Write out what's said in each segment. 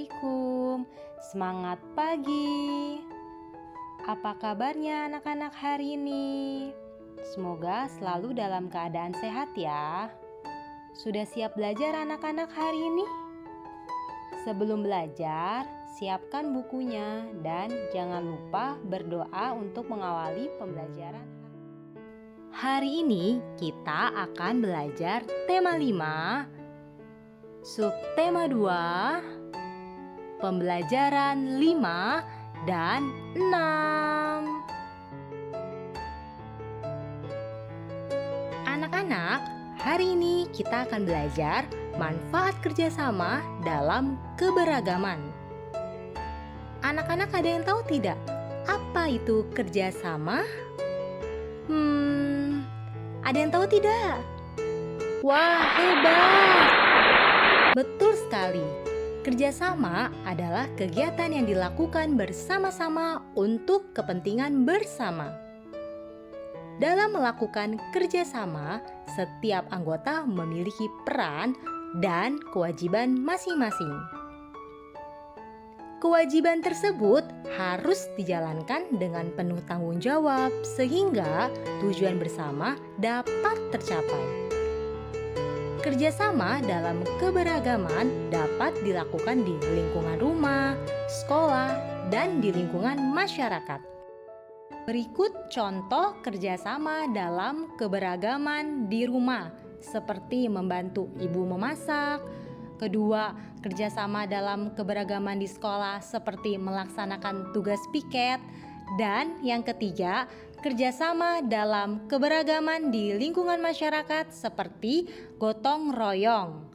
Assalamualaikum. Semangat pagi. Apa kabarnya anak-anak hari ini? Semoga selalu dalam keadaan sehat ya. Sudah siap belajar anak-anak hari ini? Sebelum belajar, siapkan bukunya dan jangan lupa berdoa untuk mengawali pembelajaran. Hari ini kita akan belajar tema 5, subtema 2, pembelajaran 5 dan 6. Anak-anak, hari ini kita akan belajar manfaat kerjasama dalam keberagaman. Anak-anak ada yang tahu tidak? Apa itu kerjasama? Ada yang tahu tidak? Wah, hebat! Betul sekali. Kerjasama adalah kegiatan yang dilakukan bersama-sama untuk kepentingan bersama. Dalam melakukan kerjasama, setiap anggota memiliki peran dan kewajiban masing-masing. Kewajiban tersebut harus dijalankan dengan penuh tanggung jawab sehingga tujuan bersama dapat tercapai. Kerjasama dalam keberagaman dapat dilakukan di lingkungan rumah, sekolah, dan di lingkungan masyarakat. Berikut contoh kerjasama dalam keberagaman di rumah, seperti membantu ibu memasak. Kedua, kerjasama dalam keberagaman di sekolah seperti melaksanakan tugas piket. Dan yang ketiga, kerjasama dalam keberagaman di lingkungan masyarakat seperti gotong royong.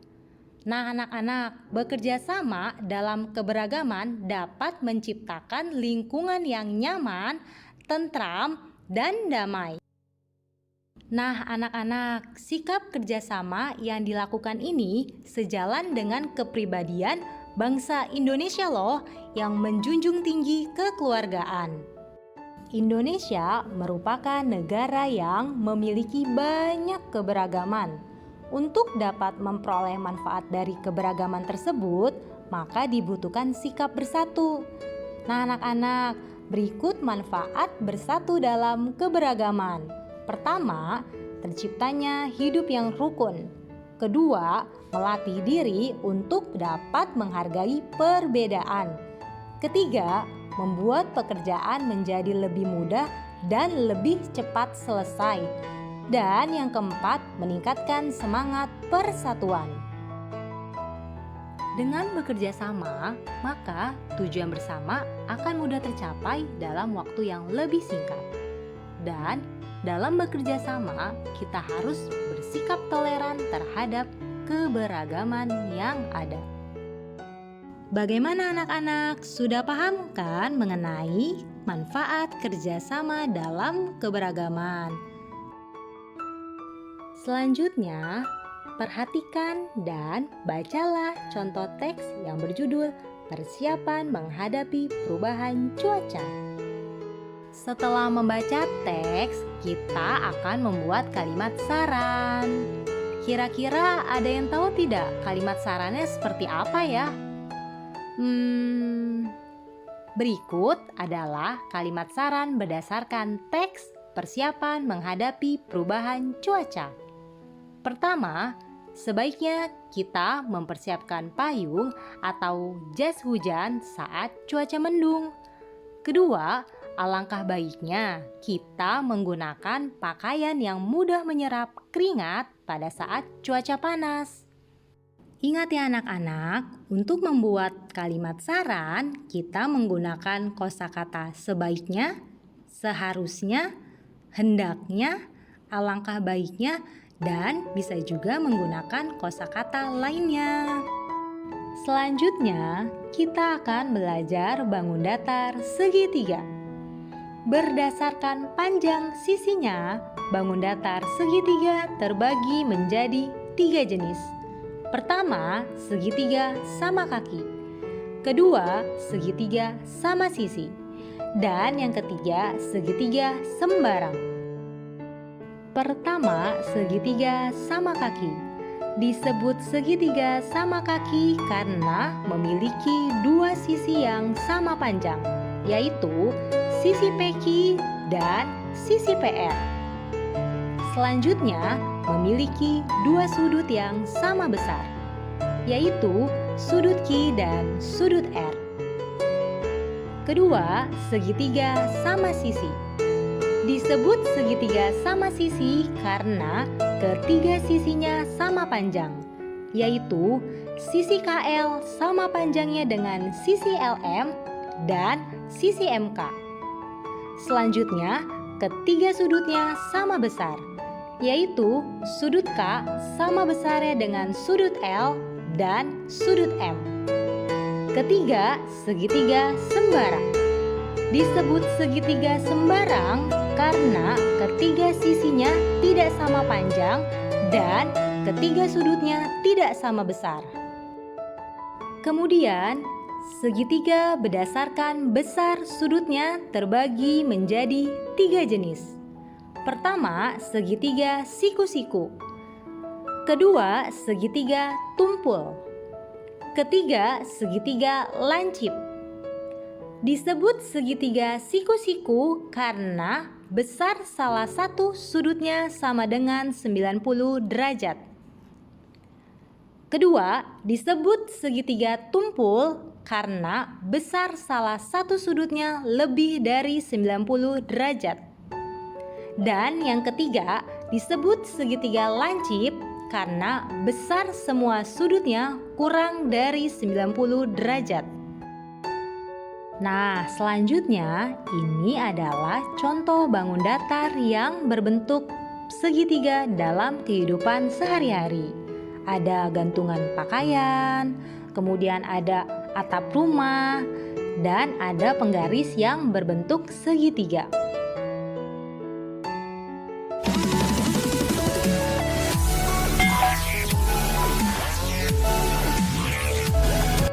Nah anak-anak, bekerja sama dalam keberagaman dapat menciptakan lingkungan yang nyaman, tentram, dan damai. Nah anak-anak, sikap kerjasama yang dilakukan ini sejalan dengan kepribadian bangsa Indonesia loh yang menjunjung tinggi kekeluargaan. Indonesia merupakan negara yang memiliki banyak keberagaman. Untuk dapat memperoleh manfaat dari keberagaman tersebut, maka dibutuhkan sikap bersatu. Nah anak-anak, berikut manfaat bersatu dalam keberagaman. Pertama, terciptanya hidup yang rukun. Kedua, melatih diri untuk dapat menghargai perbedaan. Ketiga, membuat pekerjaan menjadi lebih mudah dan lebih cepat selesai. Dan yang keempat, meningkatkan semangat persatuan. Dengan bekerja sama, maka tujuan bersama akan mudah tercapai dalam waktu yang lebih singkat. Dan dalam bekerja sama, kita harus bersikap toleran terhadap keberagaman yang ada. Bagaimana anak-anak? Sudah paham kan mengenai manfaat kerjasama dalam keberagaman? Selanjutnya, perhatikan dan bacalah contoh teks yang berjudul Persiapan Menghadapi Perubahan Cuaca. Setelah membaca teks, kita akan membuat kalimat saran. Kira-kira ada yang tahu tidak kalimat sarannya seperti apa ya? Berikut adalah kalimat saran berdasarkan teks persiapan menghadapi perubahan cuaca. Pertama, sebaiknya kita mempersiapkan payung atau jas hujan saat cuaca mendung. Kedua, alangkah baiknya kita menggunakan pakaian yang mudah menyerap keringat pada saat cuaca panas. Ingat ya anak-anak, untuk membuat kalimat saran, kita menggunakan kosakata sebaiknya, seharusnya, hendaknya, alangkah baiknya, dan bisa juga menggunakan kosakata lainnya. Selanjutnya, kita akan belajar bangun datar segitiga. Berdasarkan panjang sisinya, bangun datar segitiga terbagi menjadi 3 jenis. Pertama, segitiga sama kaki. Kedua, segitiga sama sisi. Dan yang ketiga, segitiga sembarang. Pertama, segitiga sama kaki. Disebut segitiga sama kaki karena memiliki dua sisi yang sama panjang, yaitu sisi PQ dan sisi PR. Selanjutnya, memiliki dua sudut yang sama besar, yaitu sudut Q dan sudut R. Kedua, segitiga sama sisi. Disebut segitiga sama sisi karena ketiga sisinya sama panjang, yaitu sisi KL sama panjangnya dengan sisi LM dan sisi MK. Selanjutnya, ketiga sudutnya sama besar, yaitu sudut K sama besarnya dengan sudut L dan sudut M. Ketiga, segitiga sembarang. Disebut segitiga sembarang karena ketiga sisinya tidak sama panjang dan ketiga sudutnya tidak sama besar. Kemudian, segitiga berdasarkan besar sudutnya terbagi menjadi 3 jenis. Pertama, segitiga siku-siku. Kedua, segitiga tumpul. Ketiga, segitiga lancip. Disebut segitiga siku-siku karena besar salah satu sudutnya sama dengan 90 derajat. Kedua, disebut segitiga tumpul karena besar salah satu sudutnya lebih dari 90 derajat. Dan yang ketiga, disebut segitiga lancip karena besar semua sudutnya kurang dari 90 derajat. Nah, selanjutnya ini adalah contoh bangun datar yang berbentuk segitiga dalam kehidupan sehari-hari. Ada gantungan pakaian, kemudian ada atap rumah, dan ada penggaris yang berbentuk segitiga.